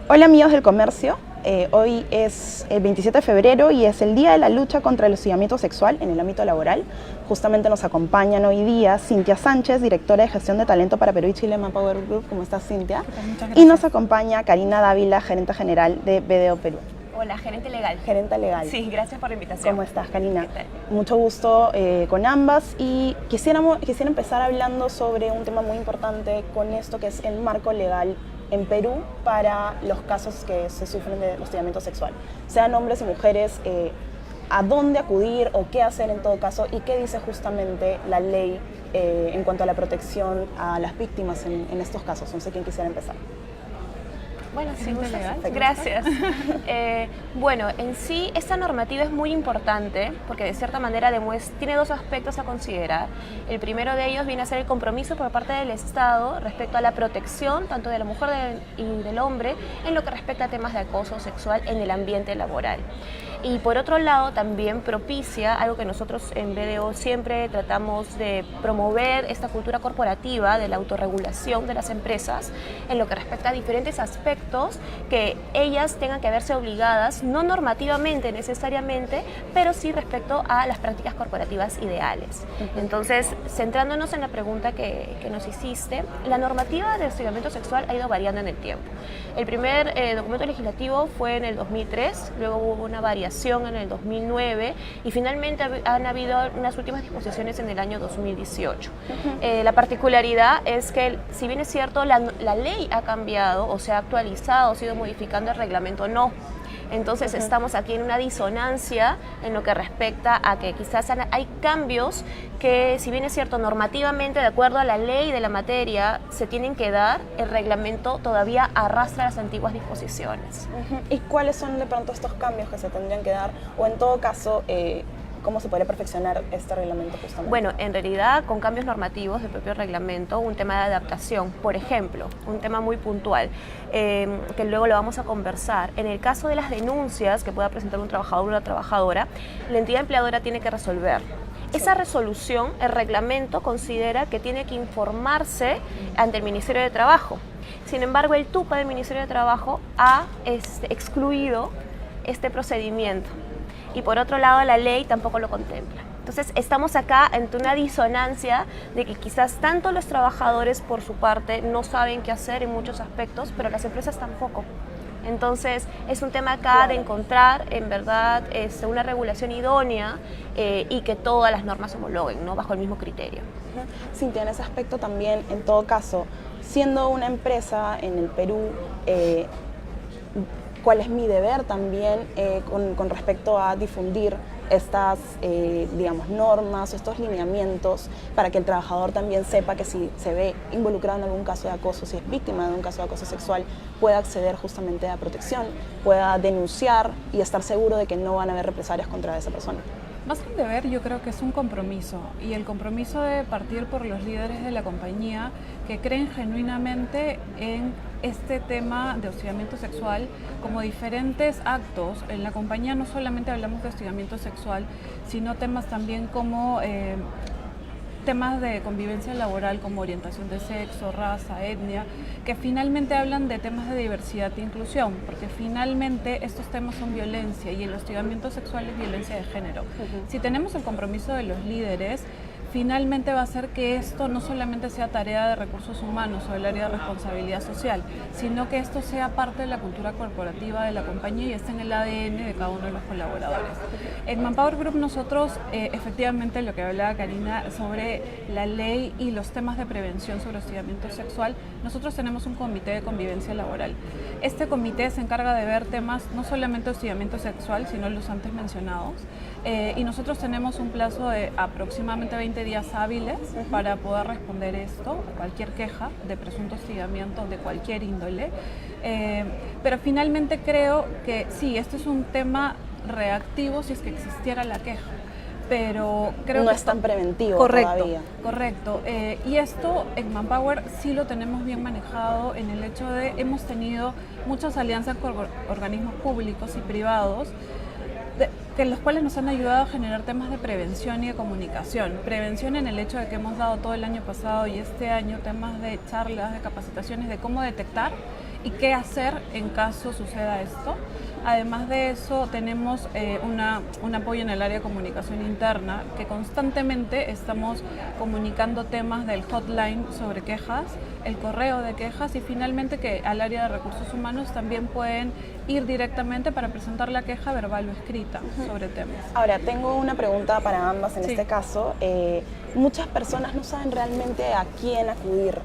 Hola amigos del comercio, hoy es el 27 de febrero y es el Día de la Lucha contra el Hostigamiento Sexual en el ámbito laboral. Justamente nos acompañan hoy día Cintia Sánchez, directora de Gestión de Talento para Perú y Chile Manpower Group. ¿Cómo estás, Cintia? Muchas gracias. Y nos acompaña Karina Dávila, gerente general de BDO Perú. Hola, gerente legal. Gerente legal. Sí, gracias por la invitación. ¿Cómo estás, Karina? ¿Qué tal? Mucho gusto con ambas y quisiera empezar hablando sobre un tema muy importante con esto que es el marco legal en Perú para los casos que se sufren de hostigamiento sexual, sean hombres y mujeres, a dónde acudir o qué hacer en todo caso y qué dice justamente la ley en cuanto a la protección a las víctimas en estos casos. No sé quién quisiera empezar. Bueno, sí, legal. gracias. Bueno, en sí esta normativa es muy importante porque de cierta manera tiene dos aspectos a considerar. El primero de ellos viene a ser el compromiso por parte del Estado respecto a la protección tanto de la mujer y del hombre en lo que respecta a temas de acoso sexual en el ambiente laboral. Y por otro lado también propicia algo que nosotros en BDO siempre tratamos de promover, esta cultura corporativa de la autorregulación de las empresas en lo que respecta a diferentes aspectos que ellas tengan que verse obligadas, no normativamente necesariamente, pero sí respecto a las prácticas corporativas ideales. Entonces, centrándonos en la pregunta que nos hiciste, la normativa de hostigamiento sexual ha ido variando en el tiempo. El primer documento legislativo fue en el 2003, luego hubo una variación en el 2009 y finalmente han habido unas últimas disposiciones en el año 2018. La particularidad es que, si bien es cierto, la ley ha cambiado o se ha actualizado, se ha ido modificando, el reglamento no. Entonces estamos aquí en una disonancia en lo que respecta a que quizás hay cambios que, si bien es cierto, normativamente, de acuerdo a la ley de la materia, se tienen que dar, el reglamento todavía arrastra las antiguas disposiciones. ¿Y cuáles son de pronto estos cambios que se tendrían que dar? O en todo caso, ¿cómo se podría perfeccionar este reglamento justamente? Bueno, en realidad con cambios normativos del propio reglamento, un tema de adaptación, por ejemplo, un tema muy puntual, que luego lo vamos a conversar. En el caso de las denuncias que pueda presentar un trabajador o una trabajadora, la entidad empleadora tiene que resolver. Esa resolución, el reglamento considera que tiene que informarse ante el Ministerio de Trabajo. Sin embargo, el TUPA del Ministerio de Trabajo ha excluido este procedimiento. Y por otro lado, la ley tampoco lo contempla. Entonces, estamos acá ante una disonancia de que quizás tanto los trabajadores por su parte no saben qué hacer en muchos aspectos, pero las empresas tampoco. Entonces, es un tema acá de encontrar, en verdad, una regulación idónea y que todas las normas homologuen, ¿no?, bajo el mismo criterio. Cintia, en ese aspecto también, en todo caso, siendo una empresa en el Perú, ¿cuál es mi deber también con respecto a difundir estas, digamos, normas o estos lineamientos para que el trabajador también sepa que si se ve involucrado en algún caso de acoso, si es víctima de un caso de acoso sexual, pueda acceder justamente a protección, pueda denunciar y estar seguro de que no van a haber represalias contra esa persona? Más que un deber, yo creo que es un compromiso, y el compromiso debe partir por los líderes de la compañía que creen genuinamente en este tema de hostigamiento sexual como diferentes actos. En la compañía no solamente hablamos de hostigamiento sexual, sino temas también como temas de convivencia laboral como orientación de sexo, raza, etnia, que finalmente hablan de temas de diversidad e inclusión, porque finalmente estos temas son violencia y el hostigamiento sexual es violencia de género. Si tenemos el compromiso de los líderes, finalmente va a hacer que esto no solamente sea tarea de recursos humanos o del área de responsabilidad social, sino que esto sea parte de la cultura corporativa de la compañía y esté en el ADN de cada uno de los colaboradores. En Manpower Group nosotros, efectivamente, lo que hablaba Karina sobre la ley y los temas de prevención sobre hostigamiento sexual, nosotros tenemos un comité de convivencia laboral. Este comité se encarga de ver temas no solamente de hostigamiento sexual, sino los antes mencionados, y nosotros tenemos un plazo de aproximadamente 20 días hábiles para poder responder esto, cualquier queja de presunto hostigamiento de cualquier índole. Pero finalmente creo que sí, este es un tema reactivo si es que existiera la queja, pero creo no que es tan preventivo todavía. Correcto. Y esto en Manpower sí lo tenemos bien manejado en el hecho de hemos tenido muchas alianzas con organismos públicos y privados que los cuales nos han ayudado a generar temas de prevención y de comunicación. Prevención en el hecho de que hemos dado todo el año pasado y este año temas de charlas, de capacitaciones, de cómo detectar y qué hacer en caso suceda esto. Además de eso, tenemos un apoyo en el área de comunicación interna, que constantemente estamos comunicando temas del hotline sobre quejas, el correo de quejas, y finalmente que al área de recursos humanos también pueden ir directamente para presentar la queja verbal o escrita sobre temas. Ahora, tengo una pregunta para ambas en Sí. este caso. Muchas personas no saben realmente a quién acudir.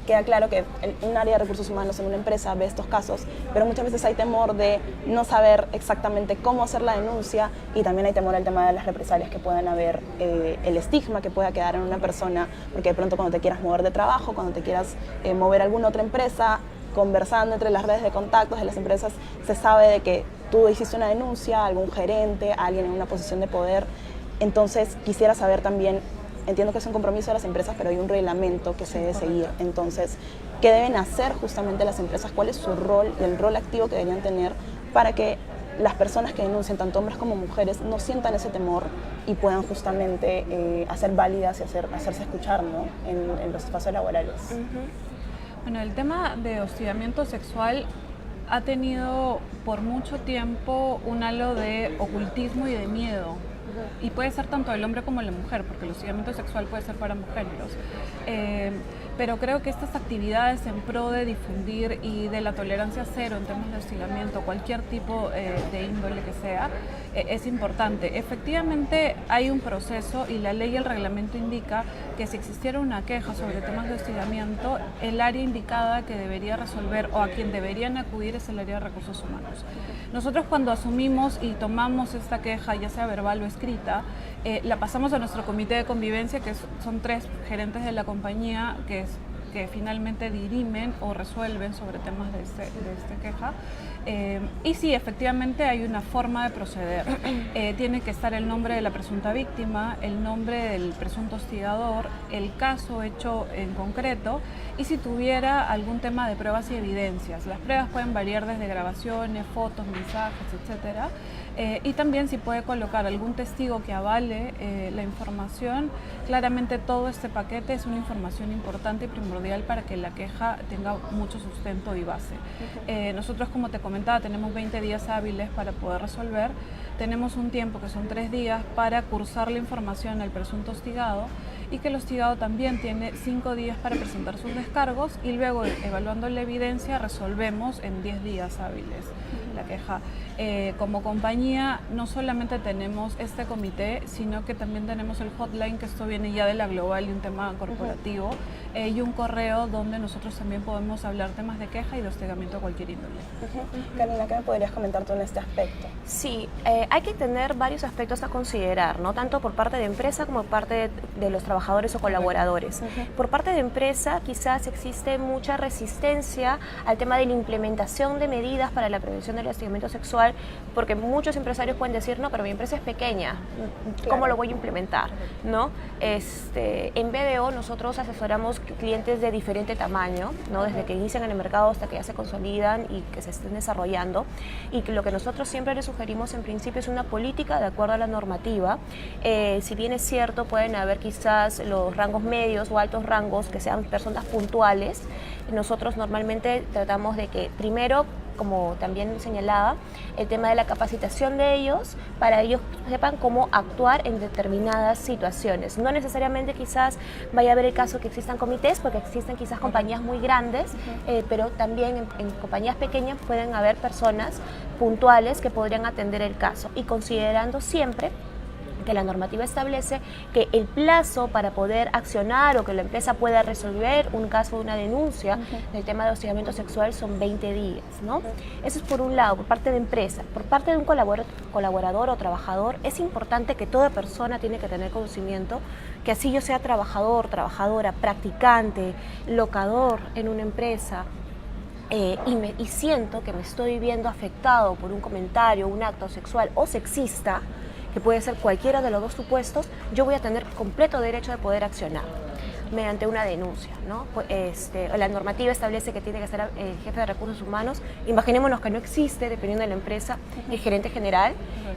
Queda claro que un área de recursos humanos en una empresa ve estos casos, pero muchas veces hay temor de no saber exactamente cómo hacer la denuncia, y también hay temor al tema de las represalias que puedan haber, el estigma que pueda quedar en una persona, porque de pronto cuando te quieras mover de trabajo, cuando te quieras mover a alguna otra empresa, conversando entre las redes de contactos de las empresas, se sabe de que tú hiciste una denuncia a algún gerente, a alguien en una posición de poder. Entonces quisiera saber también, entiendo que es un compromiso de las empresas, pero hay un reglamento que se debe seguir. Entonces, ¿qué deben hacer justamente las empresas? ¿Cuál es su rol y el rol activo que deberían tener para que las personas que denuncian, tanto hombres como mujeres, no sientan ese temor y puedan justamente hacer válidas y hacerse escuchar, ¿no?, en los espacios laborales? Bueno, el tema de hostigamiento sexual ha tenido por mucho tiempo un halo de ocultismo y de miedo. Y puede ser tanto el hombre como la mujer, porque el hostigamiento sexual puede ser para ambos géneros. Pero creo que estas actividades en pro de difundir y de la tolerancia cero en temas de hostigamiento, cualquier tipo de índole que sea, es importante. Efectivamente hay un proceso, y la ley y el reglamento indica que si existiera una queja sobre temas de hostigamiento, el área indicada que debería resolver o a quien deberían acudir es el área de recursos humanos. Nosotros, cuando asumimos y tomamos esta queja, ya sea verbal o escrita, la pasamos a nuestro comité de convivencia, que son 3 gerentes de la compañía que finalmente dirimen o resuelven sobre temas de esta queja. Y sí, efectivamente hay una forma de proceder. Tiene que estar el nombre de la presunta víctima, el nombre del presunto hostigador, el caso hecho en concreto, y si tuviera algún tema de pruebas y evidencias. Las pruebas pueden variar desde grabaciones, fotos, mensajes, etcétera. Y también si puede colocar algún testigo que avale la información. Claramente todo este paquete es una información importante y primordial para que la queja tenga mucho sustento y base. Nosotros, como te comentaba, tenemos 20 días hábiles para poder resolver. Tenemos un tiempo que son 3 días para cursar la información al presunto hostigado, y que el hostigado también tiene 5 días para presentar sus descargos, y luego, evaluando la evidencia, resolvemos en 10 días hábiles la queja. Como compañía no solamente tenemos este comité, sino que también tenemos el hotline, que esto viene ya de la global y un tema corporativo, y un correo donde nosotros también podemos hablar temas de queja y de hostigamiento a cualquier índole. Karina, ¿qué me podrías comentar tú en este aspecto? Sí, hay que tener varios aspectos a considerar, ¿no? Tanto por parte de empresa como por parte de los trabajadores o colaboradores. Por parte de empresa, quizás existe mucha resistencia al tema de la implementación de medidas para la prevención del hostigamiento sexual, porque muchos empresarios pueden decir, no, pero mi empresa es pequeña, ¿cómo lo voy a implementar? ¿No? En BDO nosotros asesoramos clientes de diferente tamaño, ¿no? Desde que inician en el mercado hasta que ya se consolidan y que se estén desarrollando, y que lo que nosotros siempre les sugerimos en principio es una política de acuerdo a la normativa. Si bien es cierto, pueden haber quizás los rangos medios o altos rangos que sean personas puntuales. Nosotros normalmente tratamos de que primero, como también señalaba, el tema de la capacitación de ellos, para ellos sepan cómo actuar en determinadas situaciones. No necesariamente quizás vaya a haber el caso que existan comités, porque existen quizás compañías muy grandes, pero también en compañías pequeñas pueden haber personas puntuales que podrían atender el caso, y considerando siempre que la normativa establece que el plazo para poder accionar o que la empresa pueda resolver un caso de una denuncia del tema de hostigamiento sexual son 20 días, ¿no? Eso es por un lado, por parte de empresa. Por parte de un colaborador o trabajador, es importante que toda persona tiene que tener conocimiento, que así yo sea trabajador, trabajadora, practicante, locador en una empresa, y siento que me estoy viendo afectado por un comentario, un acto sexual o sexista, que puede ser cualquiera de los dos supuestos, yo voy a tener completo derecho de poder accionar mediante una denuncia, ¿no? La normativa establece que tiene que ser el jefe de recursos humanos. Imaginémonos que no existe, dependiendo de la empresa, el gerente general,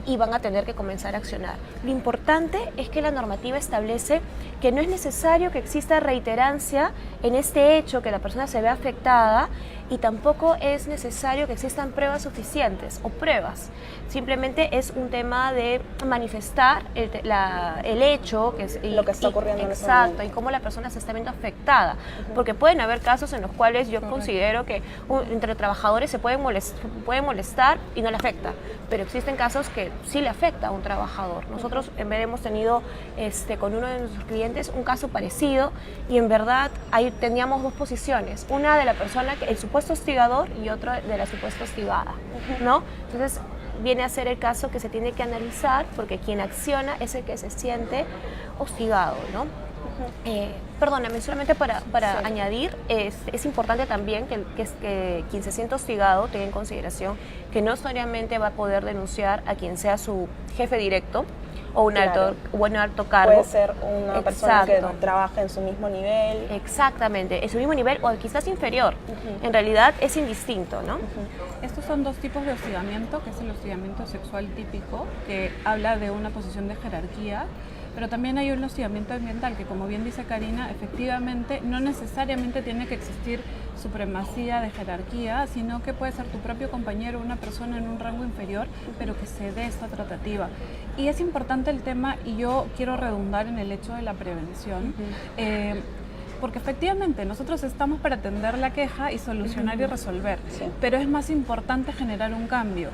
y van a tener que comenzar a accionar. Lo importante es que la normativa establece que no es necesario que exista reiterancia en este hecho, que la persona se vea afectada, y tampoco es necesario que existan pruebas suficientes o pruebas. Simplemente es un tema de manifestar el hecho que es, lo que está ocurriendo en ese exacto, momento. y cómo la persona se está viendo afectada. Porque pueden haber casos en los cuales yo considero que entre trabajadores se pueden molestar y no le afecta, pero existen casos que sí le afecta a un trabajador. Nosotros en vez hemos tenido con uno de nuestros clientes un caso parecido y en verdad ahí teníamos dos posiciones, una de la persona, el supuesto hostigador y otra de la supuesta hostigada, ¿no? Entonces viene a ser el caso que se tiene que analizar porque quien acciona es el que se siente hostigado, ¿no? Perdóname, solamente para Sí. añadir, es importante también que quien se siente hostigado tenga en consideración que no solamente va a poder denunciar a quien sea su jefe directo o un alto cargo. Puede ser una persona que Exacto. trabaja en su mismo nivel. Exactamente, en su mismo nivel o quizás inferior. En realidad es indistinto, ¿no? Estos son dos tipos de hostigamiento, que es el hostigamiento sexual típico, que habla de una posición de jerarquía, pero también hay un hostigamiento ambiental, que como bien dice Karina, efectivamente no necesariamente tiene que existir supremacía de jerarquía, sino que puede ser tu propio compañero, una persona en un rango inferior, pero que se dé esta tratativa. Y es importante el tema, y yo quiero redundar en el hecho de la prevención, porque efectivamente nosotros estamos para atender la queja y solucionar y resolver, Sí. pero es más importante generar un cambio.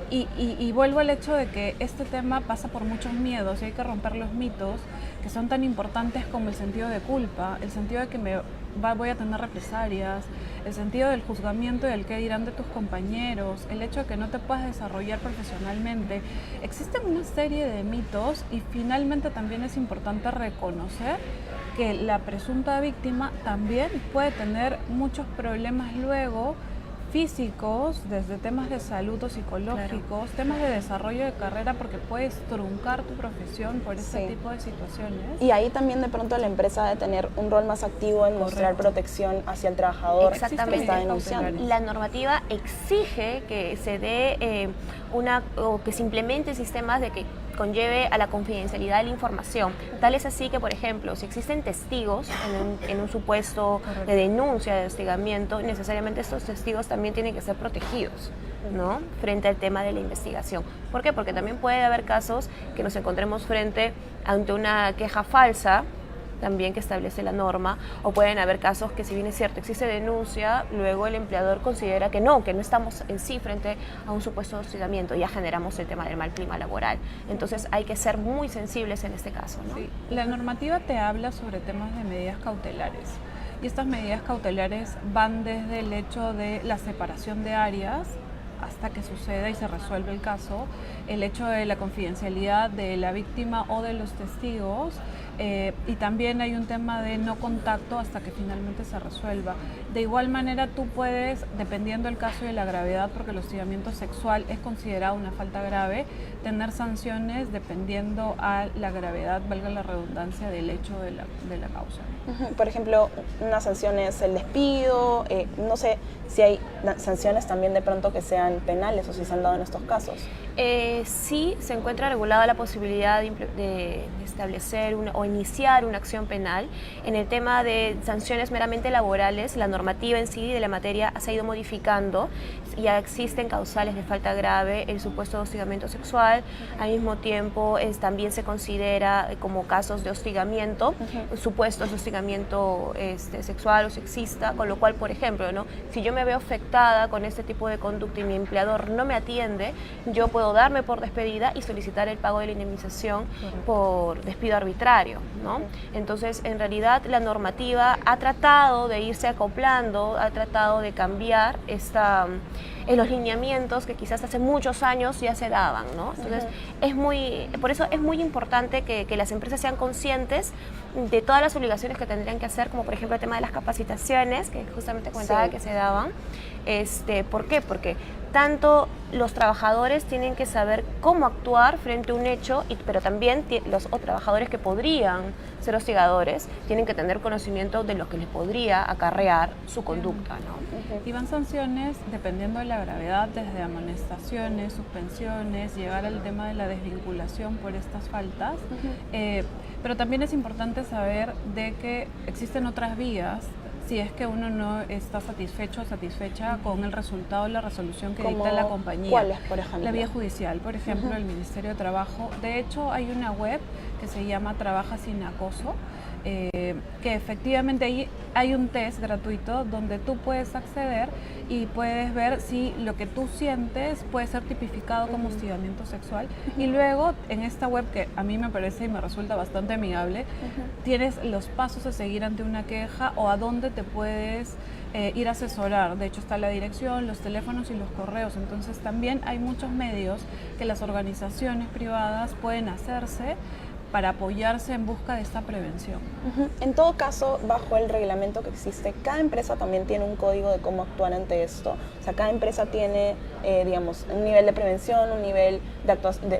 Y vuelvo al hecho de que este tema pasa por muchos miedos y hay que romper los mitos que son tan importantes como el sentido de culpa, el sentido de que voy a tener represalias, el sentido del juzgamiento y del qué dirán de tus compañeros, el hecho de que no te puedas desarrollar profesionalmente. Existen una serie de mitos y finalmente también es importante reconocer que la presunta víctima también puede tener muchos problemas luego físicos, desde temas de salud o psicológicos, temas de desarrollo de carrera, porque puedes truncar tu profesión por este Sí. tipo de situaciones. Y ahí también de pronto la empresa debe tener un rol más activo en mostrar Correcto. protección hacia el trabajador que Exactamente. está denunciando. La normativa exige que se dé o que se implementen sistemas de que conlleve a la confidencialidad de la información. Tal es así que, por ejemplo, si existen testigos en un supuesto de denuncia, de hostigamiento, necesariamente estos testigos también tienen que ser protegidos, ¿no? Frente al tema de la investigación. ¿Por qué? Porque también puede haber casos que nos encontremos ante una queja falsa, también que establece la norma, o pueden haber casos que, si bien es cierto, existe denuncia, luego el empleador considera que no estamos en sí frente a un supuesto hostigamiento, ya generamos el tema del mal clima laboral. Entonces hay que ser muy sensibles en este caso, ¿no? Sí. La normativa te habla sobre temas de medidas cautelares y estas medidas cautelares van desde el hecho de la separación de áreas hasta que suceda y se resuelve el caso, el hecho de la confidencialidad de la víctima o de los testigos, y también hay un tema de no contacto hasta que finalmente se resuelva. De igual manera tú puedes, dependiendo del caso y de la gravedad, porque el hostigamiento sexual es considerado una falta grave, tener sanciones dependiendo a la gravedad, valga la redundancia, del hecho de la causa. Por ejemplo, una sanción es el despido, no sé si hay sanciones también de pronto que sean penales o si se han dado en estos casos. Sí se encuentra regulada la posibilidad de establecer o iniciar una acción penal. En el tema de sanciones meramente laborales, la normativa en sí de la materia se ha ido modificando. Ya existen causales de falta grave, el supuesto hostigamiento sexual, al mismo tiempo también se considera como casos de hostigamiento, supuestos de hostigamiento sexual o sexista, con lo cual, por ejemplo, ¿no? Si yo me veo afectada con este tipo de conducta y mi empleador no me atiende, yo puedo darme por despedida y solicitar el pago de la indemnización por despido arbitrario, ¿no? Entonces, en realidad, la normativa ha tratado de irse acoplando, ha tratado de cambiar los lineamientos que quizás hace muchos años ya se daban, ¿no? Entonces, por eso es muy importante que las empresas sean conscientes de todas las obligaciones que tendrían que hacer, como por ejemplo el tema de las capacitaciones, que justamente comentaba que se daban. ¿Por qué? Porque tanto los trabajadores tienen que saber cómo actuar frente a un hecho, pero también los trabajadores que podrían ser hostigadores tienen que tener conocimiento de lo que les podría acarrear su conducta, ¿no? Y van sanciones dependiendo de la gravedad, desde amonestaciones, suspensiones, llegar al tema de la desvinculación por estas faltas. Pero también es importante saber de que existen otras vías si es que uno no está satisfecho o satisfecha con el resultado, la resolución que ¿Cómo? dicta la compañía. ¿Cuáles, por ejemplo? La vía judicial, por ejemplo, el Ministerio de Trabajo. De hecho, hay una web que se llama Trabaja sin acoso, que efectivamente ahí hay un test gratuito donde tú puedes acceder y puedes ver si lo que tú sientes puede ser tipificado como hostigamiento sexual. Y luego en esta web, que a mí me parece y me resulta bastante amigable, tienes los pasos a seguir ante una queja o a dónde te puedes ir a asesorar. De hecho está la dirección, los teléfonos y los correos. Entonces también hay muchos medios que las organizaciones privadas pueden hacerse para apoyarse en busca de esta prevención. En todo caso, bajo el reglamento que existe, cada empresa también tiene un código de cómo actuar ante esto. O sea, cada empresa tiene, digamos, un nivel de prevención, un nivel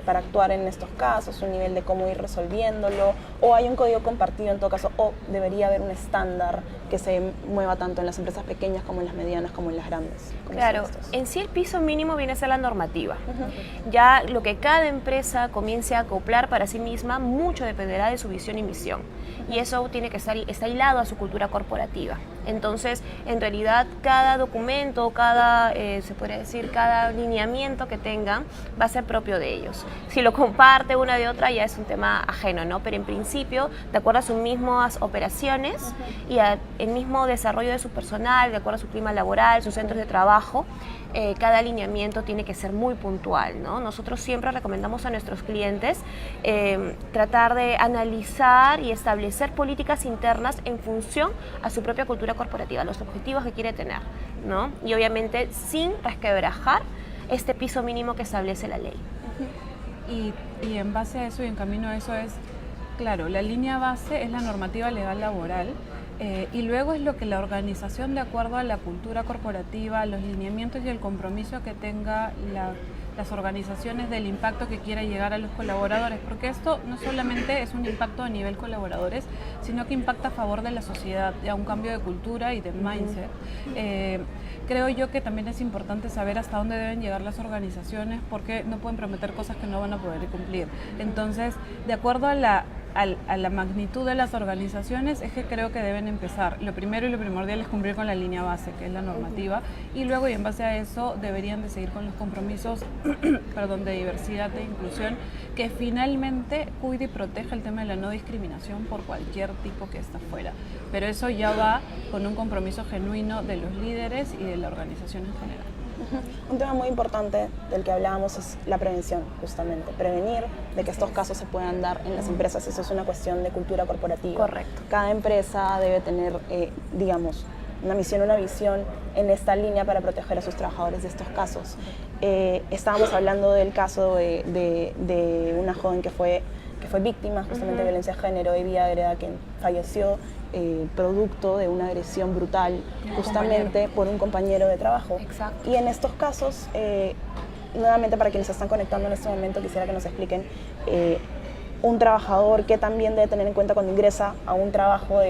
para actuar en estos casos, un nivel de cómo ir resolviéndolo, o hay un código compartido en todo caso, o debería haber un estándar que se mueva tanto en las empresas pequeñas como en las medianas como en las grandes. Claro, en sí el piso mínimo viene a ser la normativa. Ya lo que cada empresa comience a acoplar para sí misma, mucho dependerá de su visión y misión. Y eso tiene que está hilado a su cultura corporativa. Entonces, en realidad, cada documento, se podría decir, cada lineamiento que tengan va a ser propio de ellos. Si lo comparte una de otra ya es un tema ajeno, ¿no? Pero en principio, de acuerdo a sus mismas operaciones y al mismo desarrollo de su personal, de acuerdo a su clima laboral, sus centros de trabajo, cada alineamiento tiene que ser muy puntual, ¿no? Nosotros siempre recomendamos a nuestros clientes tratar de analizar y establecer políticas internas en función a su propia cultura corporativa, los objetivos que quiere tener, ¿no? Y obviamente sin resquebrajar este piso mínimo que establece la ley. Y en base a eso y en camino a eso es, claro, la línea base es la normativa legal laboral. Y luego es lo que la organización, de acuerdo a la cultura corporativa, los lineamientos y el compromiso que tenga las organizaciones del impacto que quiera llegar a los colaboradores, porque esto no solamente es un impacto a nivel colaboradores, sino que impacta a favor de la sociedad, a un cambio de cultura y de mindset. Creo yo que también es importante saber hasta dónde deben llegar las organizaciones, porque no pueden prometer cosas que no van a poder cumplir. Entonces, de acuerdo a la magnitud de las organizaciones, es que creo que deben empezar. Lo primero y lo primordial es cumplir con la línea base, que es la normativa, y luego, y en base a eso, deberían de seguir con los compromisos de diversidad e inclusión, que finalmente cuide y proteja el tema de la no discriminación por cualquier tipo que está fuera. Pero eso ya va con un compromiso genuino de los líderes y de la organización en general. Un tema muy importante del que hablábamos es la prevención, justamente. Prevenir de que estos casos se puedan dar en las empresas. Eso es una cuestión de cultura corporativa. Correcto. Cada empresa debe tener, digamos, una misión, una visión en esta línea para proteger a sus trabajadores de estos casos. Estábamos hablando del caso de una joven que fue víctima justamente de violencia de género y vía agreda, que falleció producto de una agresión brutal justamente por un compañero de trabajo. Exacto. Y en estos casos, nuevamente para quienes se están conectando en este momento, quisiera que nos expliquen un trabajador que también debe tener en cuenta cuando ingresa a un trabajo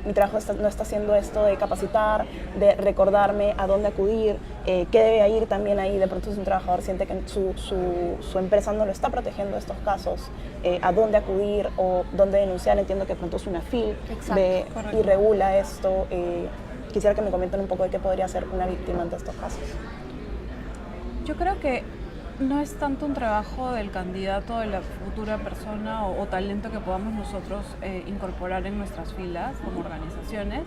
mi trabajo no está haciendo esto de capacitar, de recordarme a dónde acudir, qué debe ir también ahí. De pronto si un trabajador siente que su empresa no lo está protegiendo de estos casos, a dónde acudir o dónde denunciar. Entiendo que de pronto es una FIL, ve y regula esto. Quisiera que me comenten un poco de qué podría hacer una víctima ante estos casos. Yo creo que no es tanto un trabajo del candidato, de la futura persona o talento que podamos nosotros incorporar en nuestras filas como organizaciones,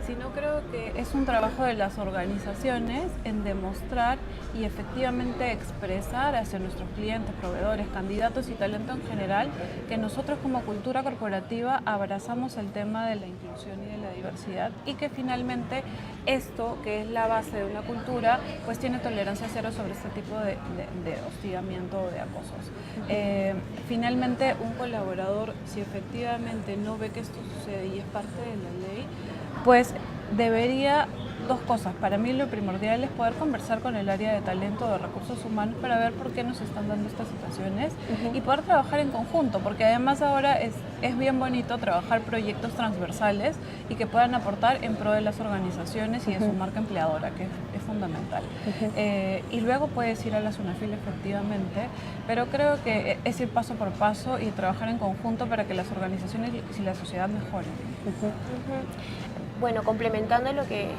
sino creo que es un trabajo de las organizaciones en demostrar y efectivamente expresar hacia nuestros clientes, proveedores, candidatos y talento en general, que nosotros como cultura corporativa abrazamos el tema de la inclusión y de la diversidad, y que finalmente esto, que es la base de una cultura, pues tiene tolerancia cero sobre este tipo de hostigamiento o de acosos. Finalmente, un colaborador, si efectivamente no ve que esto sucede y es parte de la ley, pues debería, dos cosas. Para mí lo primordial es poder conversar con el área de talento, de recursos humanos, para ver por qué nos están dando estas situaciones y poder trabajar en conjunto, porque además ahora es bien bonito trabajar proyectos transversales y que puedan aportar en pro de las organizaciones y de su marca empleadora, que es fundamental. Y luego puedes ir a la SUNAFIL efectivamente, pero creo que es ir paso por paso y trabajar en conjunto para que las organizaciones y la sociedad mejoren. Bueno, complementando lo que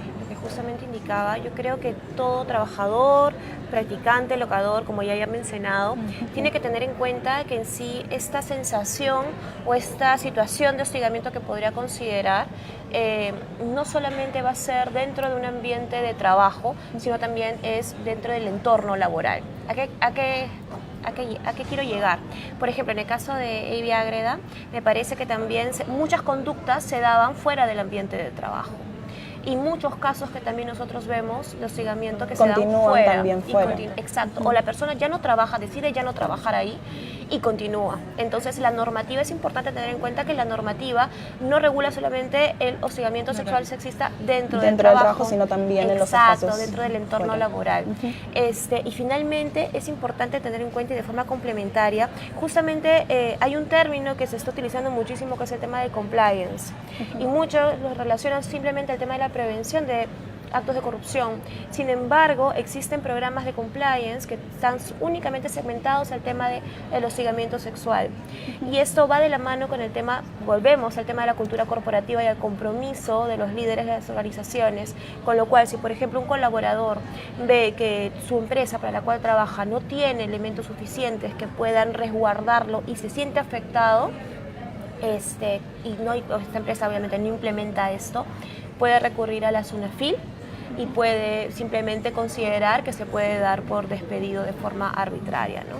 justamente indicaba, yo creo que todo trabajador, practicante, locador, como ya había mencionado, tiene que tener en cuenta que en sí esta sensación o esta situación de hostigamiento que podría considerar no solamente va a ser dentro de un ambiente de trabajo, sino también es dentro del entorno laboral. ¿A qué quiero llegar? Por ejemplo, en el caso de Evi Ágreda, me parece que también muchas conductas se daban fuera del ambiente de trabajo. Y muchos casos que también nosotros vemos de hostigamiento que se dan fuera. También fuera. Exacto. O la persona ya no trabaja, decide ya no trabajar ahí y continúa. Entonces la normativa, es importante tener en cuenta que la normativa no regula solamente el hostigamiento sexual sexista dentro del trabajo, sino también en los exacto, espacios dentro del entorno fuera. laboral. Y finalmente es importante tener en cuenta y de forma complementaria, justamente hay un término que se está utilizando muchísimo que es el tema de compliance. Y muchos lo relacionan simplemente al tema de la prevención de actos de corrupción. Sin embargo, existen programas de compliance que están únicamente segmentados al tema del hostigamiento sexual. Y esto va de la mano con el tema, volvemos al tema de la cultura corporativa y al compromiso de los líderes de las organizaciones, con lo cual si por ejemplo un colaborador ve que su empresa para la cual trabaja no tiene elementos suficientes que puedan resguardarlo y se siente afectado, esta empresa obviamente no implementa esto, puede recurrir a la SUNAFIL y puede simplemente considerar que se puede dar por despedido de forma arbitraria, ¿no?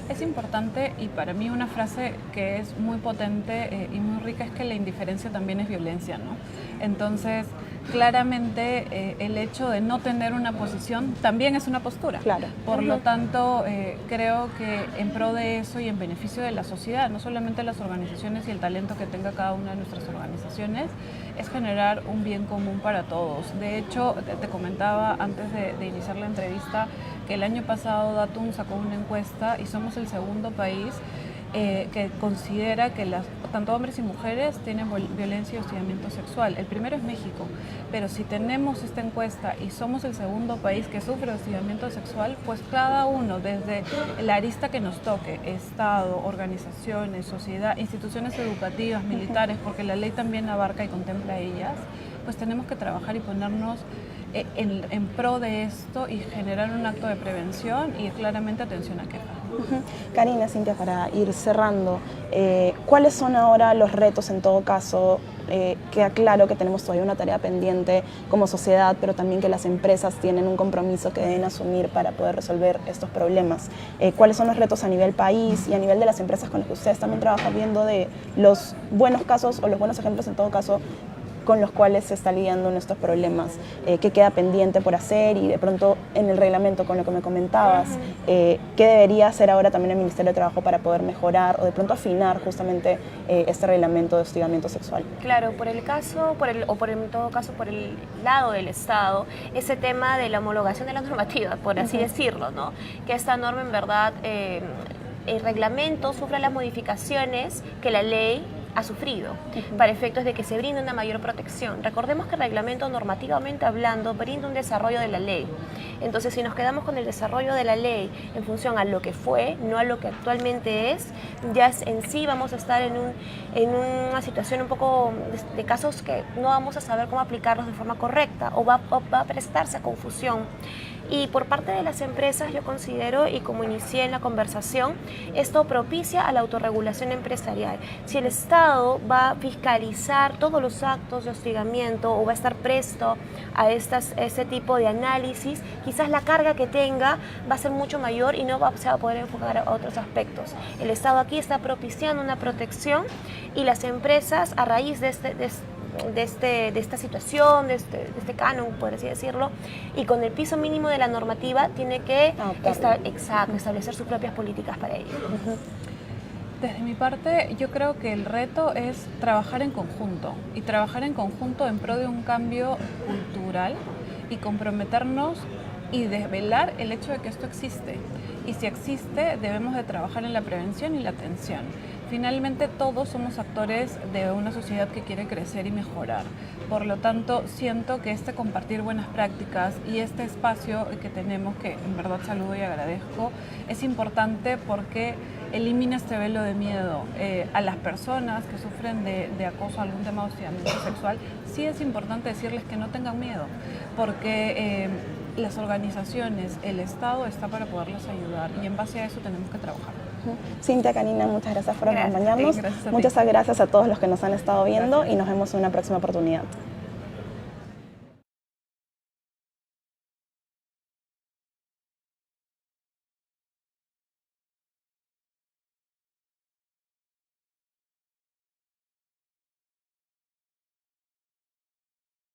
Es importante, y para mí una frase que es muy potente y muy rica, es que la indiferencia también es violencia, ¿no? Entonces, claramente el hecho de no tener una posición también es una postura. Claro. Por lo tanto, creo que en pro de eso y en beneficio de la sociedad, no solamente las organizaciones y el talento que tenga cada una de nuestras organizaciones, es generar un bien común para todos. De hecho, te comentaba antes de iniciar la entrevista que el año pasado Datum sacó una encuesta y somos el segundo país que considera que tanto hombres y mujeres tienen violencia y hostigamiento sexual. El primero es México, pero si tenemos esta encuesta y somos el segundo país que sufre hostigamiento sexual, pues cada uno, desde la arista que nos toque, Estado, organizaciones, sociedad, instituciones educativas, militares, porque la ley también abarca y contempla a ellas, pues tenemos que trabajar y ponernos en pro de esto y generar un acto de prevención y claramente atención a quejas. Karina, Cintia, para ir cerrando, ¿cuáles son ahora los retos en todo caso? Queda claro que tenemos todavía una tarea pendiente como sociedad, pero también que las empresas tienen un compromiso que deben asumir para poder resolver estos problemas. ¿Cuáles son los retos a nivel país y a nivel de las empresas con las que ustedes también trabajan, viendo de los buenos casos o los buenos ejemplos en todo caso con los cuales se está lidiando en estos problemas? ¿Qué queda pendiente por hacer? Y de pronto en el reglamento, con lo que me comentabas, ¿qué debería hacer ahora también el Ministerio de Trabajo para poder mejorar o de pronto afinar justamente este reglamento de hostigamiento sexual? Claro, en todo caso por el lado del Estado, ese tema de la homologación de la normativa, por así decirlo, ¿no? Que esta norma en verdad, el reglamento sufre las modificaciones que la ley ha sufrido para efectos de que se brinde una mayor protección. Recordemos que el reglamento, normativamente hablando, brinda un desarrollo de la ley. Entonces, si nos quedamos con el desarrollo de la ley en función a lo que fue, no a lo que actualmente es, ya en sí vamos a estar en una situación un poco de casos que no vamos a saber cómo aplicarlos de forma correcta o va a prestarse a confusión. Y por parte de las empresas yo considero, y como inicié en la conversación, esto propicia a la autorregulación empresarial. Si el Estado va a fiscalizar todos los actos de hostigamiento o va a estar presto a este tipo de análisis, quizás la carga que tenga va a ser mucho mayor y no se va a poder enfocar a otros aspectos. El Estado aquí está propiciando una protección y las empresas, a raíz de esta situación, de este canon, por así decirlo, y con el piso mínimo de la normativa, tiene que establecer sus propias políticas para ello. Desde mi parte, yo creo que el reto es trabajar en conjunto en pro de un cambio cultural y comprometernos y desvelar el hecho de que esto existe. Y si existe, debemos de trabajar en la prevención y la atención. Finalmente, todos somos actores de una sociedad que quiere crecer y mejorar. Por lo tanto, siento que este compartir buenas prácticas y este espacio que tenemos, que en verdad saludo y agradezco, es importante porque elimina este velo de miedo a las personas que sufren de acoso, algún tema de hostigamiento sexual, sí es importante decirles que no tengan miedo, porque las organizaciones, el Estado está para poderlas ayudar y en base a eso tenemos que trabajar. Cintia, Karina, muchas gracias por Gracias a ti, acompañarnos. gracias a ti. Muchas gracias a todos los que nos han estado viendo y nos vemos en una próxima oportunidad.